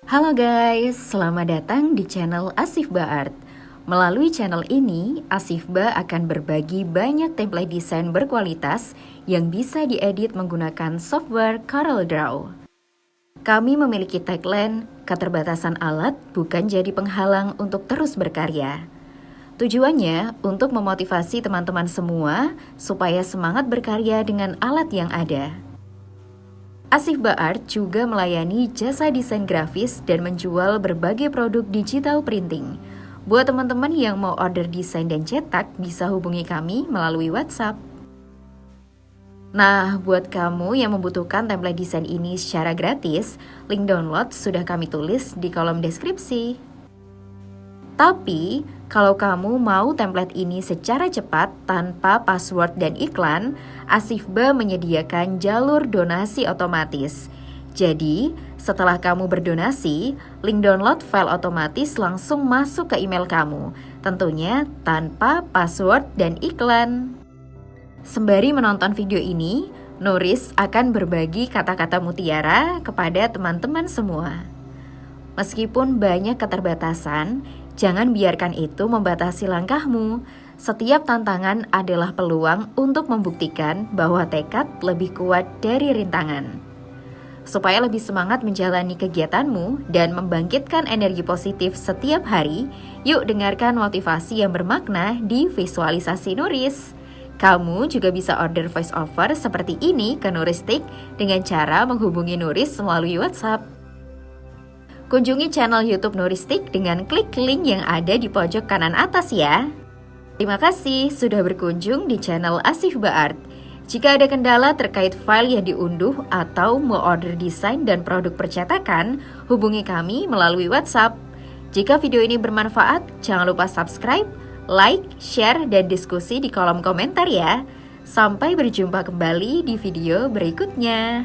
Halo guys, selamat datang di channel 𝒕𝒊𝒂𝒊𝒍 Art. Melalui channel ini, 𝒕𝒊𝒂𝒊 akan berbagi banyak template desain berkualitas yang bisa diedit menggunakan software CorelDRAW. Kami memiliki tagline, keterbatasan alat bukan jadi penghalang untuk terus berkarya. Tujuannya untuk memotivasi teman-teman semua supaya semangat berkarya dengan alat yang ada. 𝒕𝒊𝒂𝒊𝒍 Art juga melayani jasa desain grafis dan menjual berbagai produk digital printing. Buat teman-teman yang mau order desain dan cetak, bisa hubungi kami melalui WhatsApp. Nah, buat kamu yang membutuhkan template desain ini secara gratis, link download sudah kami tulis di kolom deskripsi. Tapi, kalau kamu mau template ini secara cepat tanpa password dan iklan, 𝒕𝒊𝒂𝒊𝒍 menyediakan jalur donasi otomatis. Jadi, setelah kamu berdonasi, link download file otomatis langsung masuk ke email kamu, tentunya tanpa password dan iklan. Sembari menonton video ini, Nuris akan berbagi kata-kata mutiara kepada teman-teman semua. Meskipun banyak keterbatasan, jangan biarkan itu membatasi langkahmu. Setiap tantangan adalah peluang untuk membuktikan bahwa tekad lebih kuat dari rintangan. Supaya lebih semangat menjalani kegiatanmu dan membangkitkan energi positif setiap hari, yuk dengarkan motivasi yang bermakna di visualisasi Nuris. Kamu juga bisa order voice over seperti ini ke Nuristik dengan cara menghubungi Nuris melalui WhatsApp. Kunjungi channel YouTube Nuristik dengan klik link yang ada di pojok kanan atas ya. Terima kasih sudah berkunjung di channel 𝒕𝒊𝒂𝒊𝒍 Art. Jika ada kendala terkait file yang diunduh atau mau order desain dan produk percetakan, hubungi kami melalui WhatsApp. Jika video ini bermanfaat, jangan lupa subscribe, like, share, dan diskusi di kolom komentar ya. Sampai berjumpa kembali di video berikutnya.